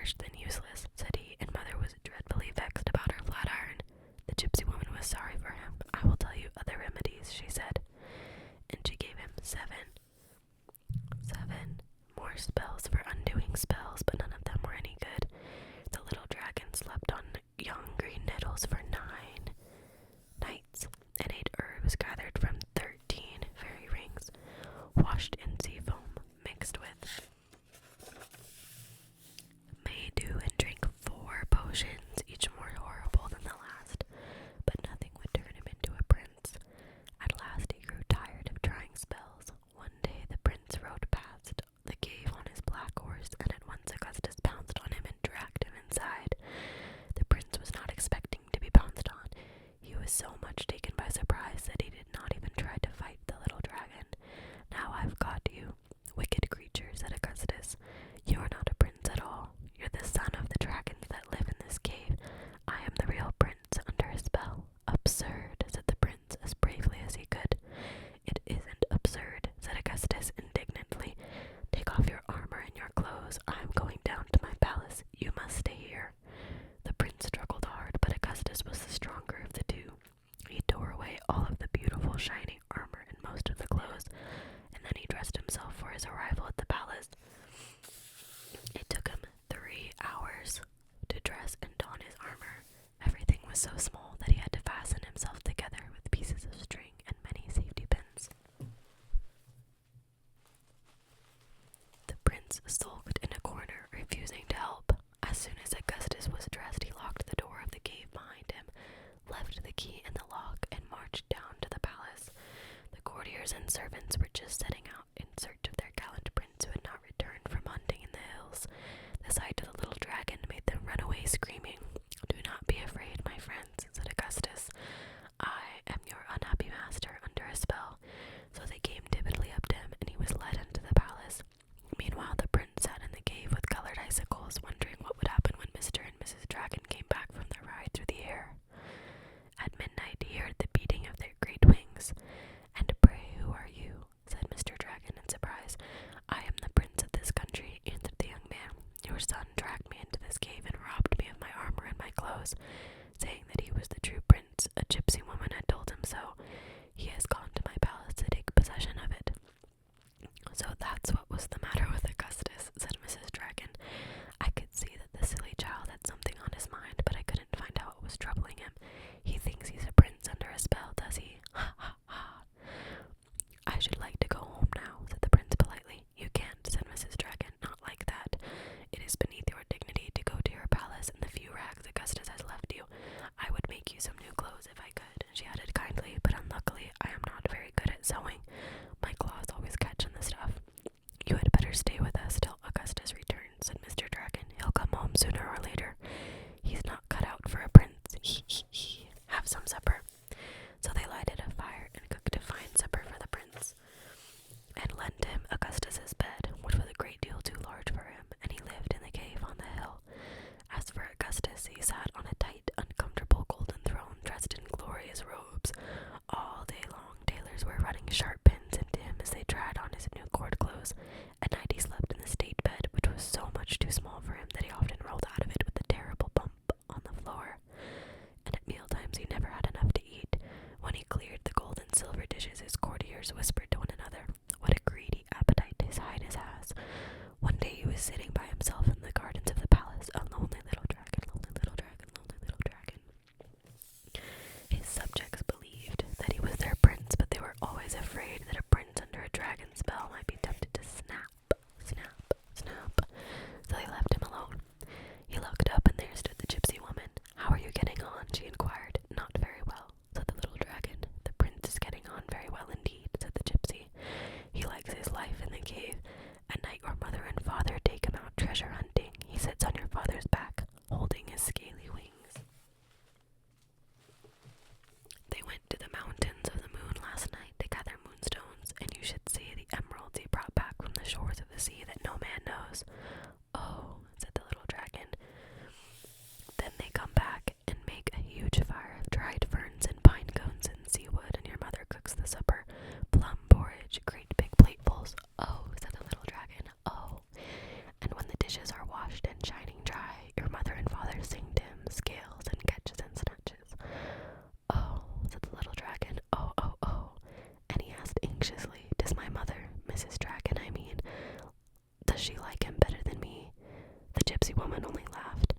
worse than useless," said he, and Mother was dreadfully vexed about her flat iron. The gypsy woman was sorry for him. "I will tell you other remedies," she said, and she gave him seven more spells for undoing spells, but none of them were any good. The little dragon slept on young green nettles for 9 nights, and ate herbs gathered from 13 fairy rings, washed in sea foam mixed with Maydew, and drank 4 potions, each more horrible than the last, but nothing would turn him into a prince. At last he grew tired of trying spells. One day the prince rode past the cave on his black horse, and at once Augustus pounced on him and dragged him inside. The prince was not expecting to be pounced on. He was so much taken by surprise that he did not even try to fight the little dragon. "Now I've got you, wicked creature," said Augustus. "You are not a prince at all. You're the son of the dragons that live in this cave. I am the real prince under a spell." "Absurd," said the prince as bravely as he could. "It isn't absurd," said Augustus indignantly. "Take off your armor and your clothes. I'm going down to my palace. You must stay here." The prince struggled hard, but Augustus was the stronger of the two. He tore away all of the beautiful shining armor and most of the clothes, and then he dressed himself for his arrival at the palace. It took him 3 hours to dress and don his armor. Everything was so small that he had to fasten himself together with pieces of string and many safety pins. The prince sulked in a corner, refusing to help. As soon as Augustus was dressed, he locked the door of the cave behind him, left the key in the lock, and marched down to the palace. The courtiers and servants were just setting out in search of their gallant prince who had not returned from hunting in the hills. The sight of the little dragon made them run away screaming. "Do not be afraid, my friends," said Augustus. "I am your unhappy master under a spell." So they came timidly up to him, and he was led into the palace. Meanwhile, the prince sat in the cave with colored icicles, wondering what would happen when Mr. and Mrs. Dragon came back from their ride through the air. At midnight he heard the beating of their great wings. "And pray, who are you?" said Mr. Dragon in surprise. "I am the prince of this country," answered the young man. "Your son dragged me into this cave and robbed me of my armor and my clothes, saying that he was the true prince. A gypsy woman had told him so. He has gone to my palace to take possession of it." "So that's what was the matter with Augustus," said Mrs. Dragon. "I could see that the silly child had something on his mind, but I couldn't find out what was troubling him. He thinks he's a prince under a spell, does he? Ha ha ha." "I should like to go home now," said the prince politely. "You can't," said Mrs. Dragon. "Not like that. It is beneath your dignity to go to your palace in the few rags Augustus has left you. I would make you some new clothes if I could," she added kindly, "but unluckily I am not very good at sewing. My claws always catch in the stuff." "You had better stay with us till Augustus returns," said Mr. Dragon. "He'll come home sooner or later. He's not cut out for a prince. He, he, he. Have some supper." So they lighted a fire and cooked a fine supper for the prince, and lent him Augustus's bed, which was a great deal too large for him, and he lived in the cave on the hill. As for Augustus, he sat on a tight, uncomfortable golden throne, dressed in glorious robes. All day long, tailors were running sharp pins into him as they tried on his new court clothes. At night he slept in the state bed, which was so much too small for him that he often rolled out of it with a terrible bump on the floor. And at mealtimes he never had enough to eat. When he cleared the gold and silver dishes, his courtiers whispered to one another, "What a greedy appetite his highness has." One day he was sitting by himself in the gardens of the palace, a lonely little dragon, lonely little dragon, lonely little dragon. His subjects believed that he was their prince, but they were always afraid that a prince under a dragon spell might be tempted to snap, snap, snap. So they left him alone. He looked up, and there stood the gypsy woman. "How are you getting on?" she inquired. "Not very well," said the little dragon. "The prince is getting on very well indeed," said the gypsy. "He likes his life in the cave. At night your mother and father take him out treasure hunting. He sits on your father's back, holding his scaly wings." They went to the mountains of the moon last night to gather moonstones, and you should see the emeralds he brought back from the shores of the sea that no man knows. "Oh," said the little dragon. "Then they come back and make a huge fire of dried ferns and pine cones and seawood, and your mother cooks the supper, plum porridge, great big platefuls." "Oh," said the little dragon. "Oh." "And when the dishes are woman only laughed.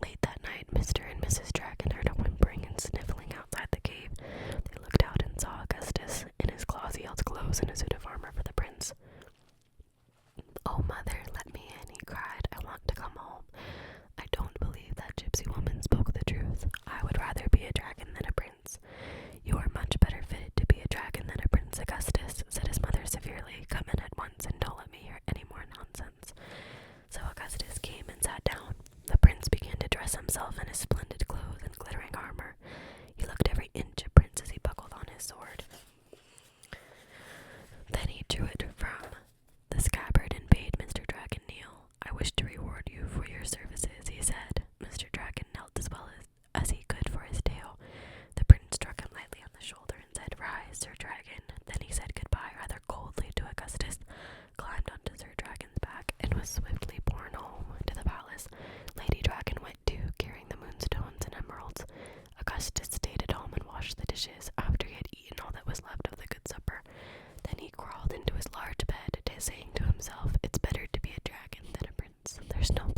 Late that night, Mr. and Mrs. Dragon heard a whimpering and sniffling outside the cave. They looked out and saw Augustus. In his claws he held clothes and a suit of armor for the prince. "Oh, mother, let me in," he cried. "I want to come home." "I don't believe that gypsy woman spoke the truth. I would rather be a dragon than a prince." "You are much better fitted to be a dragon than a prince, Augustus," said his mother severely. "Come in at once and don't let me hear any more nonsense." So Augustus came and sat down. The prince began to dress himself in his splendid clothes and glittering armor. He looked every inch a prince as he buckled on his sword. Then he drew it from the scabbard and bade Mr. Dragon kneel. "I wish to reward you for your services," he said. Mr. Dragon knelt as well as he could for his tail. The prince struck him lightly on the shoulder and said, "Rise, Sir Dragon." Then he said goodbye rather coldly to Augustus, climbed onto Sir Dragon's back, and was swiftly borne home to the palace. Lady Dragon went too, carrying the moonstones and emeralds. Augustus stayed at home and washed the dishes after he had eaten all that was left of the good supper. Then he crawled into his large bed, saying to himself, "It's better to be a dragon than a prince. There's no